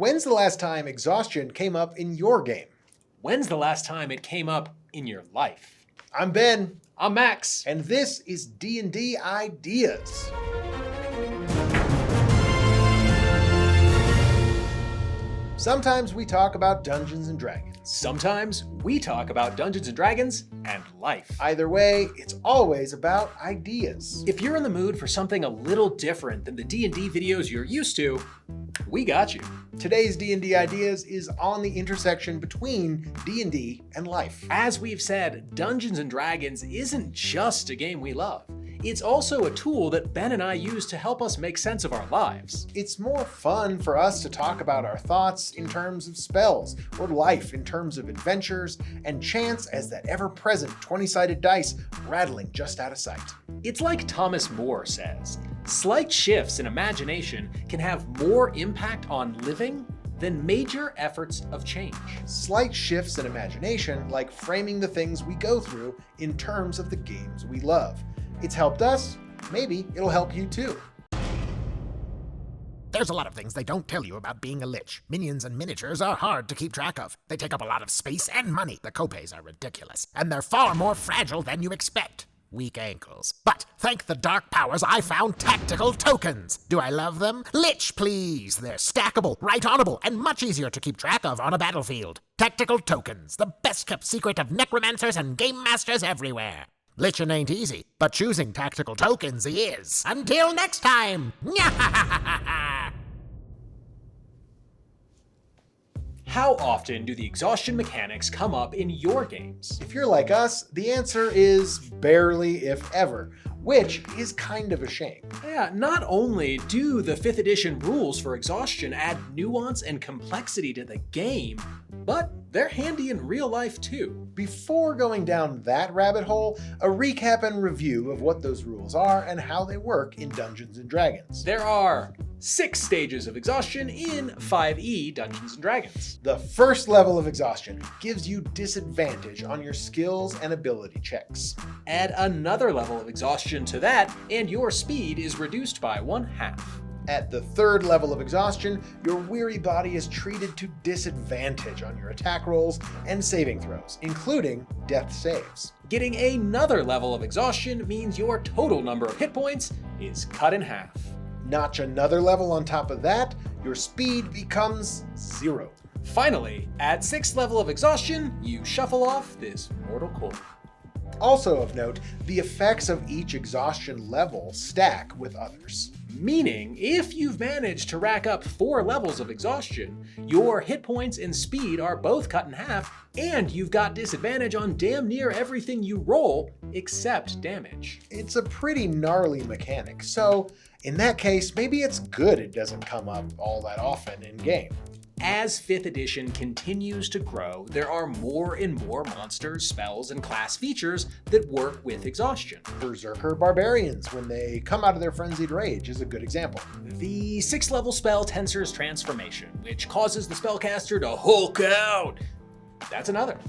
When's the last time exhaustion came up in your game? When's the last time it came up in your life? I'm Ben. I'm Max. And this is D&D Ideas. Sometimes we talk about Dungeons and Dragons. Sometimes we talk about Dungeons and Dragons and life. Either way, it's always about ideas. If you're in the mood for something a little different than the D&D videos you're used to, we got you. Today's D&D Ideas is on the intersection between D&D and life. As we've said, Dungeons and Dragons isn't just a game we love. It's also a tool that Ben and I use to help us make sense of our lives. It's more fun for us to talk about our thoughts in terms of spells, or life in terms of adventures, and chance as that ever-present 20-sided dice rattling just out of sight. It's like Thomas More says, slight shifts in imagination can have more impact on living than major efforts of change. Slight shifts in imagination, like framing the things we go through in terms of the games we love. It's helped us, maybe it'll help you too. There's a lot of things they don't tell you about being a lich. Minions and miniatures are hard to keep track of. They take up a lot of space and money. The copays are ridiculous. And they're far more fragile than you expect. Weak ankles. But thank the dark powers, I found tactical tokens. Do I love them? Lich, please. They're stackable, right-onable, and much easier to keep track of on a battlefield. Tactical tokens, the best-kept secret of necromancers and game masters everywhere. Lichin ain't easy, but choosing tactical tokens is. Until next time! How often do the exhaustion mechanics come up in your games? If you're like us, the answer is barely, if ever, which is kind of a shame. Yeah, not only do the 5th edition rules for exhaustion add nuance and complexity to the game, but they're handy in real life too. Before going down that rabbit hole, a recap and review of what those rules are and how they work in Dungeons and Dragons. There are 6 stages of exhaustion in 5e Dungeons and Dragons. The first level of exhaustion gives you disadvantage on your skills and ability checks. Add another level of exhaustion to that, and your speed is reduced by 1/2. At the third level of exhaustion, your weary body is treated to disadvantage on your attack rolls and saving throws, including death saves. Getting another level of exhaustion means your total number of hit points is cut in half. Notch another level on top of that, your speed becomes 0. Finally, at 6th level of exhaustion, you shuffle off this mortal coil. Also of note, the effects of each exhaustion level stack with others. Meaning, if you've managed to rack up 4 levels of exhaustion, your hit points and speed are both cut in half, and you've got disadvantage on damn near everything you roll except damage. It's a pretty gnarly mechanic, so in that case, maybe it's good it doesn't come up all that often in game. As 5th edition continues to grow, there are more and more monsters, spells, and class features that work with exhaustion. Berserker barbarians, when they come out of their frenzied rage, is a good example. The 6th level spell Tensor's Transformation, which causes the spellcaster to Hulk out. That's another.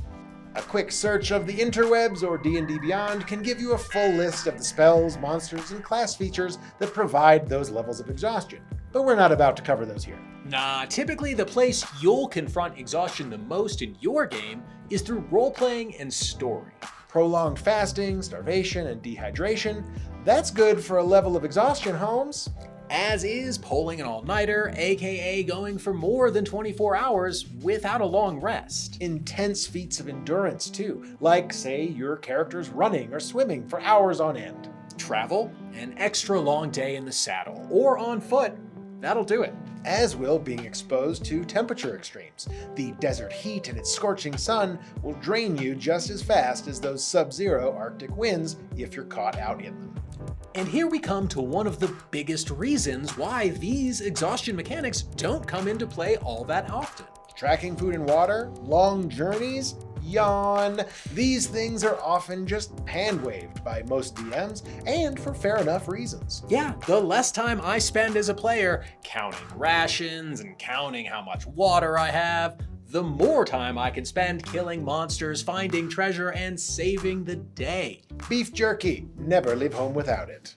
A quick search of the interwebs or D&D Beyond can give you a full list of the spells, monsters, and class features that provide those levels of exhaustion. But we're not about to cover those here. Nah, typically the place you'll confront exhaustion the most in your game is through role-playing and story. Prolonged fasting, starvation, and dehydration, that's good for a level of exhaustion, Holmes. As is pulling an all-nighter, aka going for more than 24 hours without a long rest. Intense feats of endurance too, like say your character's running or swimming for hours on end. Travel, an extra long day in the saddle, or on foot, that'll do it. As will being exposed to temperature extremes. The desert heat and its scorching sun will drain you just as fast as those sub-zero Arctic winds if you're caught out in them. And here we come to one of the biggest reasons why these exhaustion mechanics don't come into play all that often. Tracking food and water, long journeys, yawn. These things are often just hand-waved by most DMs, and for fair enough reasons. Yeah, the less time I spend as a player counting rations and counting how much water I have, the more time I can spend killing monsters, finding treasure, and saving the day. Beef jerky, never leave home without it.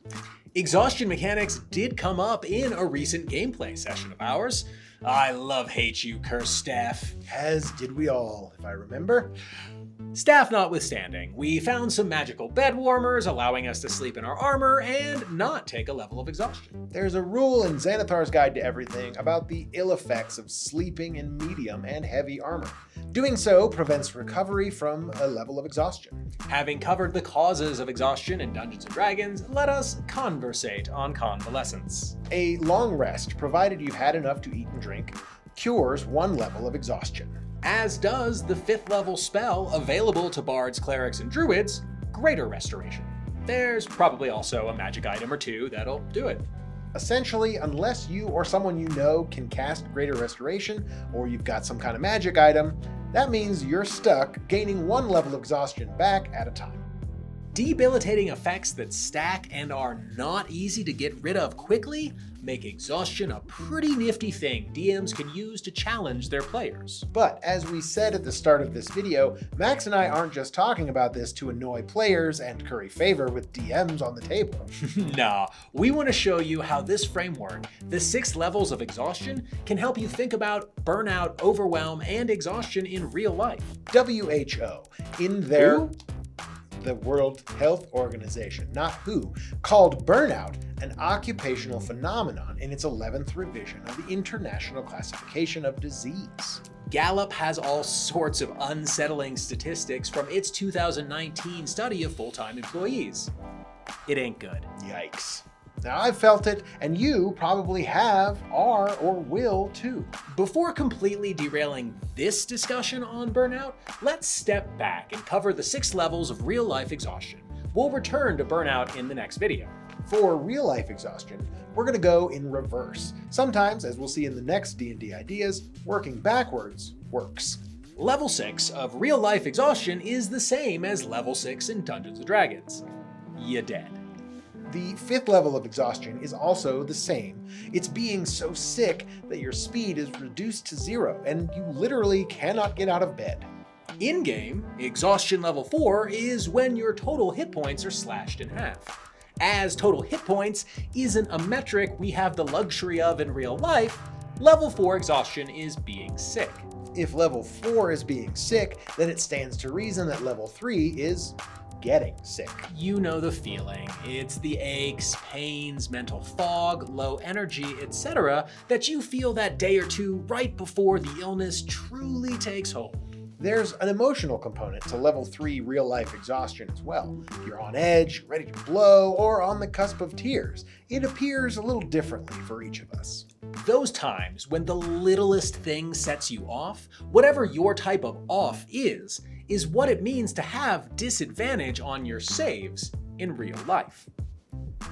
Exhaustion mechanics did come up in a recent gameplay session of ours. I love-hate you, cursed staff. As did we all, if I remember. Staff notwithstanding, we found some magical bed warmers allowing us to sleep in our armor and not take a level of exhaustion. There's a rule in Xanathar's Guide to Everything about the ill effects of sleeping in medium and heavy armor. Doing so prevents recovery from a level of exhaustion. Having covered the causes of exhaustion in Dungeons & Dragons, let us conversate on convalescence. A long rest, provided you've had enough to eat and drink, cures one level of exhaustion. As does the 5th level spell available to bards, clerics, and druids, Greater Restoration. There's probably also a magic item or two that'll do it. Essentially, unless you or someone you know can cast Greater Restoration, or you've got some kind of magic item, that means you're stuck gaining one level of exhaustion back at a time. Debilitating effects that stack and are not easy to get rid of quickly make exhaustion a pretty nifty thing DMs can use to challenge their players. But as we said at the start of this video, Max and I aren't just talking about this to annoy players and curry favor with DMs on the table. Nah, we want to show you how this framework, the 6 levels of exhaustion, can help you think about burnout, overwhelm, and exhaustion in real life. WHO, in their... the World Health Organization, not WHO, called burnout an occupational phenomenon in its 11th revision of the International Classification of Disease. Gallup has all sorts of unsettling statistics from its 2019 study of full-time employees. It ain't good. Yikes. Now, I've felt it, and you probably have, are, or will too. Before completely derailing this discussion on burnout, let's step back and cover the 6 levels of real-life exhaustion. We'll return to burnout in the next video. For real-life exhaustion, we're going to go in reverse. Sometimes, as we'll see in the next D&D Ideas, working backwards works. Level 6 of real-life exhaustion is the same as level 6 in Dungeons & Dragons. You're dead. The 5th level of exhaustion is also the same. It's being so sick that your speed is reduced to 0 and you literally cannot get out of bed. In-game, exhaustion level 4 is when your total hit points are slashed in half. As total hit points isn't a metric we have the luxury of in real life, level 4 exhaustion is being sick. If level 4 is being sick, then it stands to reason that level 3 is getting sick. You know the feeling. It's the aches, pains, mental fog, low energy, etc. that you feel that day or two right before the illness truly takes hold. There's an emotional component to level 3 real-life exhaustion as well. You're on edge, ready to blow, or on the cusp of tears. It appears a little differently for each of us. Those times when the littlest thing sets you off, whatever your type of off is what it means to have disadvantage on your saves in real life.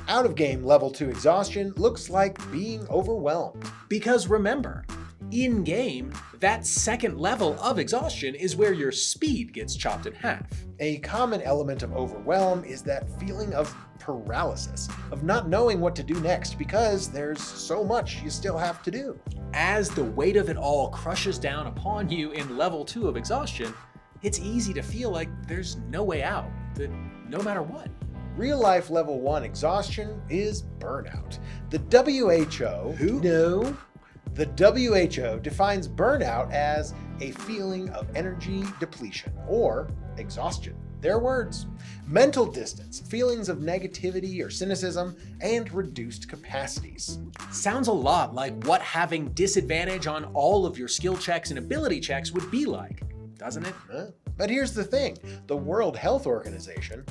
Out-of-game level 2 exhaustion looks like being overwhelmed. Because remember, in-game, that 2nd level of exhaustion is where your speed gets chopped in half. A common element of overwhelm is that feeling of paralysis, of not knowing what to do next because there's so much you still have to do. As the weight of it all crushes down upon you in level 2 of exhaustion, it's easy to feel like there's no way out, that no matter what. Real-life level 1 exhaustion is burnout. The WHO... Who? No. The WHO defines burnout as a feeling of energy depletion, or exhaustion. Their words. Mental distance, feelings of negativity or cynicism, and reduced capacities. Sounds a lot like what having disadvantage on all of your skill checks and ability checks would be like, doesn't it? But here's the thing. The World Health Organization,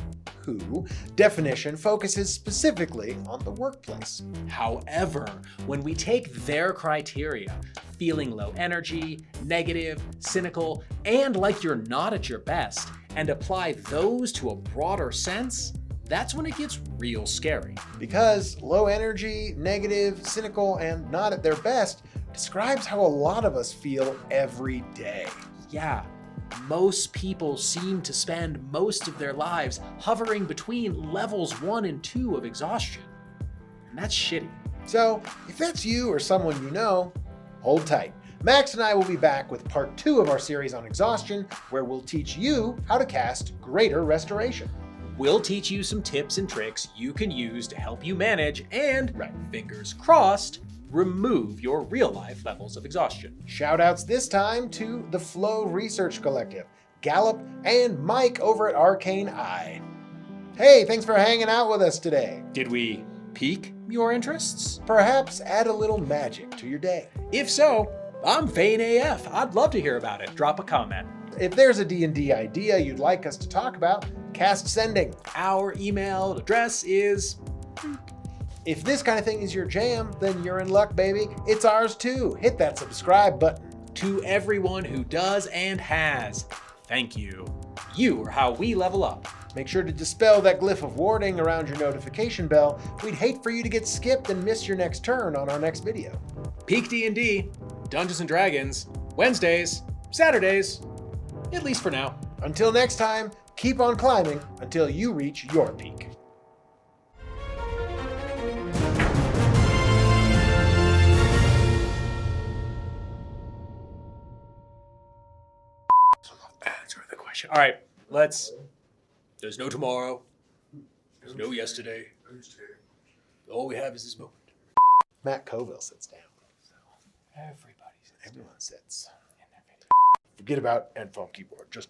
WHO, definition focuses specifically on the workplace. However, when we take their criteria, feeling low energy, negative, cynical, and like you're not at your best, and apply those to a broader sense, that's when it gets real scary. Because low energy, negative, cynical, and not at their best describes how a lot of us feel every day. Yeah. Most people seem to spend most of their lives hovering between levels 1 and 2 of exhaustion. And that's shitty. So, if that's you or someone you know, hold tight. Max and I will be back with part 2 of our series on exhaustion, where we'll teach you how to cast Greater Restoration. We'll teach you some tips and tricks you can use to help you manage and, fingers crossed, remove your real-life levels of exhaustion. Shoutouts this time to the Flow Research Collective, Gallup, and Mike over at Arcane Eye. Hey, thanks for hanging out with us today. Did we pique your interests? Perhaps add a little magic to your day. If so, I'm vain AF. I'd love to hear about it. Drop a comment. If there's a D&D idea you'd like us to talk about, cast sending. Our email address is... If this kind of thing is your jam, then you're in luck, baby. It's ours too. Hit that subscribe button. To everyone who does and has, thank you. You are how we level up. Make sure to dispel that glyph of warding around your notification bell. We'd hate for you to get skipped and miss your next turn on our next video. PEAKDND, Dungeons & Dragons, Wednesdays, Saturdays, at least for now. Until next time, keep on climbing until you reach your peak. Answer the question. All right, there's no tomorrow. There's no yesterday. All we have is this moment. Matt Colville sits down. Everybody sits Everyone sits. Forget about end foam keyboard. Just